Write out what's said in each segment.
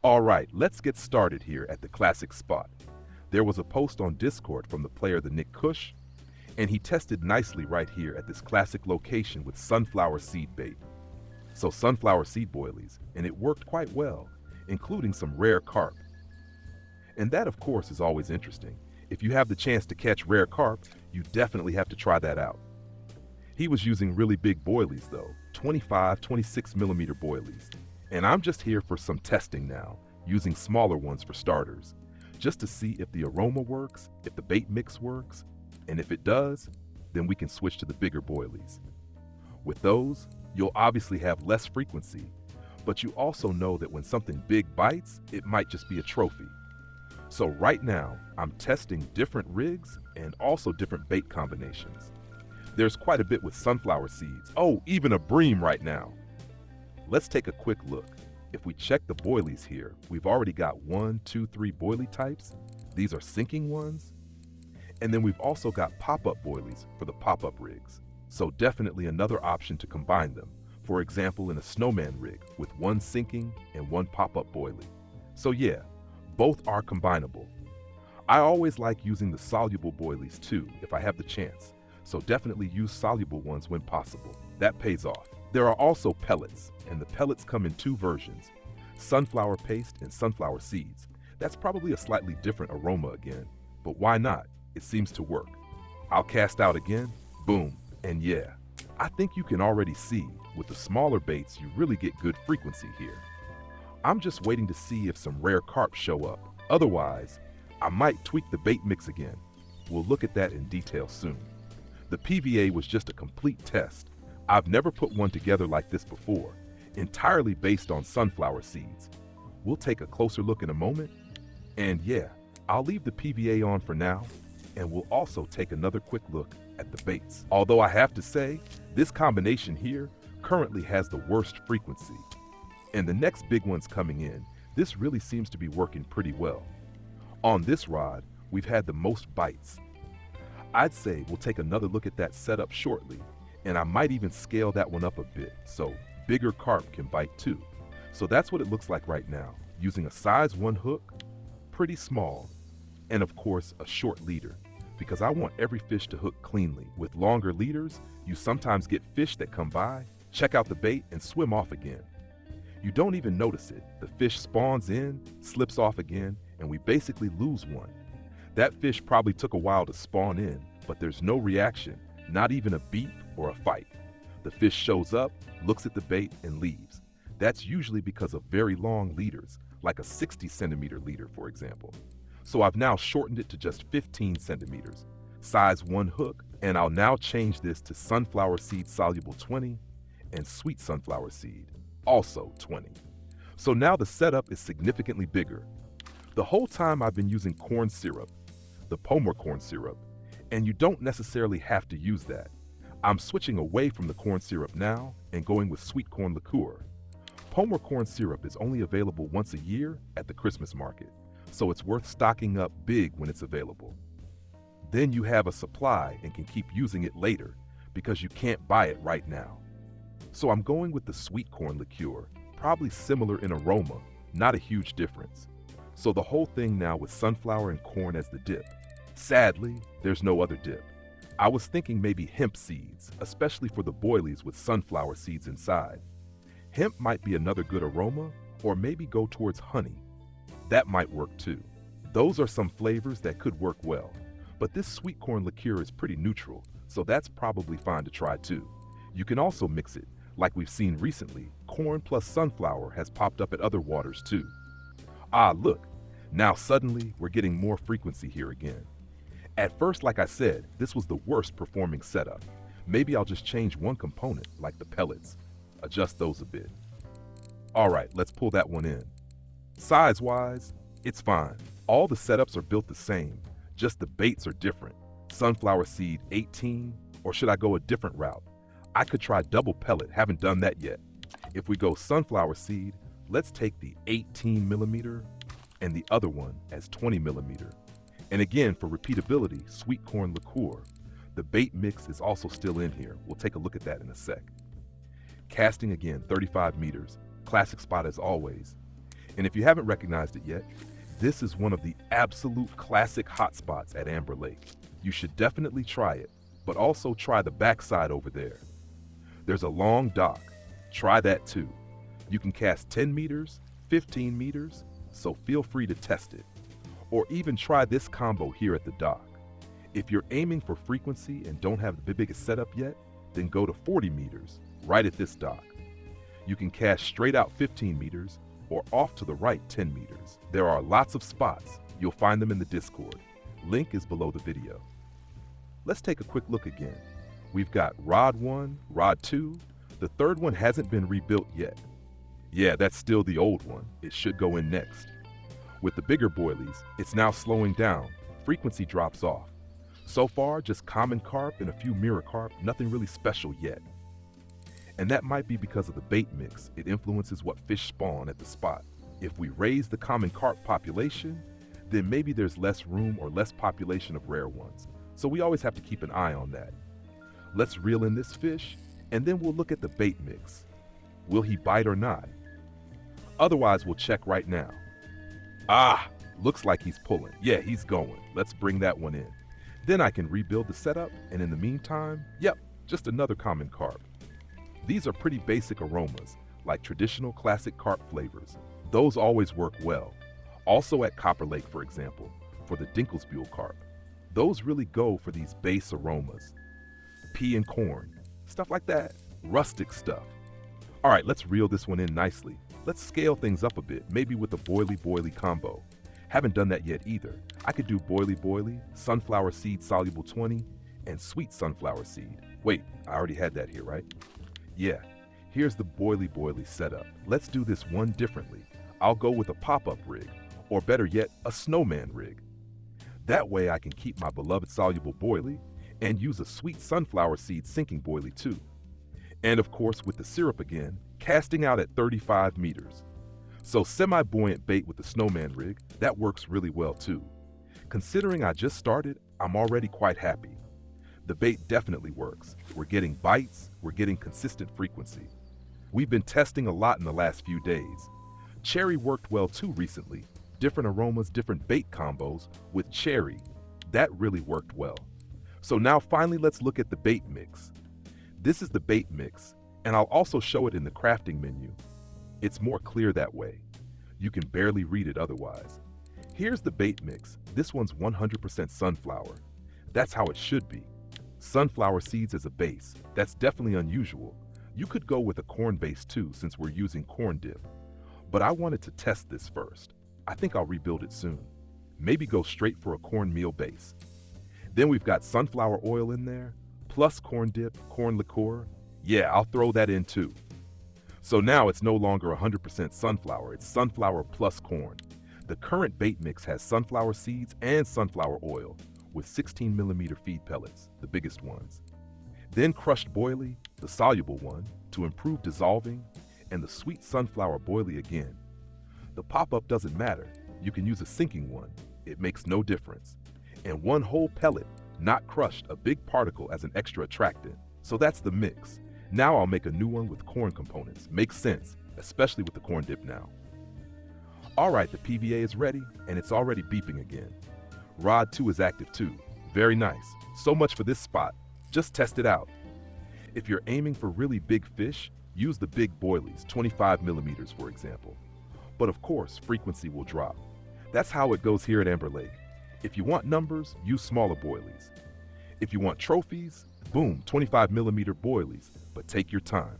All right, let's get started here at the classic spot. There was a post on Discord from the player the Nick Kush, and he tested nicely right here at this classic location with sunflower seed bait. So sunflower seed boilies, and it worked quite well, including some rare carp. And that of course is always interesting. If you have the chance to catch rare carp, you definitely have to try that out. He was using really big boilies though, 25, 26 millimeter boilies. And I'm just here for some testing now, using smaller ones for starters, just to see if the aroma works, if the bait mix works, and if it does, then we can switch to the bigger boilies. With those, you'll obviously have less frequency, but you also know that when something big bites, it might just be a trophy. So right now, I'm testing different rigs and also different bait combinations. There's quite a bit with sunflower seeds. Oh, even a bream right now. Let's take a quick look. If we check the boilies here, we've already got 1, 2, 3 boilie types. These are sinking ones. And then we've also got pop-up boilies for the pop-up rigs. So definitely another option to combine them. For example, in a snowman rig with 1 sinking and 1 pop-up boilie. So yeah, both are combinable. I always like using the soluble boilies too if I have the chance. So definitely use soluble ones when possible. That pays off. There are also pellets, and the pellets come in 2 versions, sunflower paste and sunflower seeds. That's probably a slightly different aroma again, but why not? It seems to work. I'll cast out again, boom, and yeah. I think you can already see, with the smaller baits you really get good frequency here. I'm just waiting to see if some rare carp show up. Otherwise, I might tweak the bait mix again. We'll look at that in detail soon. The PVA was just a complete test. I've never put one together like this before, entirely based on sunflower seeds. We'll take a closer look in a moment. And yeah, I'll leave the PVA on for now, and we'll also take another quick look at the baits. Although I have to say, this combination here currently has the worst frequency. And the next big one's coming in. This really seems to be working pretty well. On this rod, we've had the most bites. I'd say we'll take another look at that setup shortly, and I might even scale that one up a bit, so bigger carp can bite too. So that's what it looks like right now, using a size 1 hook, pretty small, and of course a short leader, because I want every fish to hook cleanly. With longer leaders, you sometimes get fish that come by, check out the bait, and swim off again. You don't even notice it. The fish spawns in, slips off again, and we basically lose one. That fish probably took a while to spawn in, but there's no reaction, not even a beep or a fight. The fish shows up, looks at the bait, and leaves. That's usually because of very long leaders, like a 60 centimeter leader, for example. So I've now shortened it to just 15 centimeters, size 1 hook, and I'll now change this to sunflower seed soluble 20 and sweet sunflower seed, also 20. So now the setup is significantly bigger. The whole time I've been using corn syrup, the Pomer corn syrup, and you don't necessarily have to use that. I'm switching away from the corn syrup now and going with sweet corn liqueur. Pomer corn syrup is only available once a year at the Christmas market, so it's worth stocking up big when it's available. Then you have a supply and can keep using it later because you can't buy it right now. So I'm going with the sweet corn liqueur, probably similar in aroma, not a huge difference. So the whole thing now with sunflower and corn as the dip. Sadly, there's no other dip. I was thinking maybe hemp seeds, especially for the boilies with sunflower seeds inside. Hemp might be another good aroma, or maybe go towards honey. That might work too. Those are some flavors that could work well, but this sweet corn liqueur is pretty neutral, so that's probably fine to try too. You can also mix it, like we've seen recently, corn plus sunflower has popped up at other waters too. Ah, look, now suddenly we're getting more frequency here again. At first, like I said, this was the worst performing setup. Maybe I'll just change one component, like the pellets. Adjust those a bit. All right, let's pull that one in. Size-wise, it's fine. All the setups are built the same, just the baits are different. Sunflower seed 18, or should I go a different route? I could try double pellet, haven't done that yet. If we go sunflower seed, let's take the 18 millimeter and the other one as 20 millimeter. And again, for repeatability, sweet corn liqueur. The bait mix is also still in here. We'll take a look at that in a sec. Casting again, 35 meters. Classic spot as always. And if you haven't recognized it yet, this is one of the absolute classic hotspots at Amber Lake. You should definitely try it, but also try the backside over there. There's a long dock. Try that too. You can cast 10 meters, 15 meters, so feel free to test it. Or even try this combo here at the dock. If you're aiming for frequency and don't have the biggest setup yet, then go to 40 meters, right at this dock. You can cast straight out 15 meters, or off to the right 10 meters. There are lots of spots. You'll find them in the Discord. Link is below the video. Let's take a quick look again. We've got Rod 1, Rod 2. The third one hasn't been rebuilt yet. Yeah, that's still the old one. It should go in next. With the bigger boilies, it's now slowing down. Frequency drops off. So far, just common carp and a few mirror carp, nothing really special yet. And that might be because of the bait mix. It influences what fish spawn at the spot. If we raise the common carp population, then maybe there's less room or less population of rare ones. So we always have to keep an eye on that. Let's reel in this fish, and then we'll look at the bait mix. Will he bite or not? Otherwise, we'll check right now. Ah, looks like he's pulling. Yeah, he's going. Let's bring that one in. Then I can rebuild the setup, and in the meantime, yep, just another common carp. These are pretty basic aromas, like traditional classic carp flavors. Those always work well. Also at Copper Lake, for example, for the Dinklesbuhl carp. Those really go for these base aromas. Pea and corn, stuff like that, rustic stuff. All right, let's reel this one in nicely. Let's scale things up a bit, maybe with a boily-boily combo. Haven't done that yet either. I could do boily-boily, sunflower seed soluble 20, and sweet sunflower seed. Wait, I already had that here, right? Yeah, here's the boily-boily setup. Let's do this one differently. I'll go with a pop-up rig, or better yet, a snowman rig. That way I can keep my beloved soluble boily and use a sweet sunflower seed sinking boily too. And of course, with the syrup again, casting out at 35 meters. So semi-buoyant bait with the snowman rig, that works really well too. Considering I just started, I'm already quite happy. The bait definitely works. We're getting bites, we're getting consistent frequency. We've been testing a lot in the last few days. Cherry worked well too recently. Different aromas, different bait combos with cherry. That really worked well. So now finally let's look at the bait mix. This is the bait mix, and I'll also show it in the crafting menu. It's more clear that way. You can barely read it otherwise. Here's the bait mix. This one's 100% sunflower. That's how it should be. Sunflower seeds as a base. That's definitely unusual. You could go with a corn base too, since we're using corn dip. But I wanted to test this first. I think I'll rebuild it soon. Maybe go straight for a cornmeal base. Then we've got sunflower oil in there, plus corn dip, corn liqueur. Yeah, I'll throw that in too. So now it's no longer 100% sunflower, it's sunflower plus corn. The current bait mix has sunflower seeds and sunflower oil, with 16mm feed pellets, the biggest ones. Then crushed boily, the soluble one, to improve dissolving, and the sweet sunflower boily again. The pop-up doesn't matter. You can use a sinking one. It makes no difference. And one whole pellet, not crushed, a big particle as an extra attractant. So that's the mix. Now I'll make a new one with corn components. Makes sense, especially with the corn dip now. All right, the PVA is ready, and it's already beeping again. Rod 2 is active too. Very nice. So much for this spot. Just test it out. If you're aiming for really big fish, use the big boilies, 25mm for example. But of course, frequency will drop. That's how it goes here at Amber Lake. If you want numbers, use smaller boilies. If you want trophies, boom, 25mm boilies, but take your time.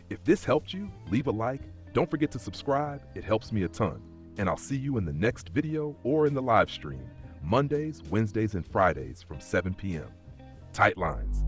If this helped you, leave a like. Don't forget to subscribe. It helps me a ton. And I'll see you in the next video or in the live stream, Mondays, Wednesdays, and Fridays from 7 p.m. Tight lines.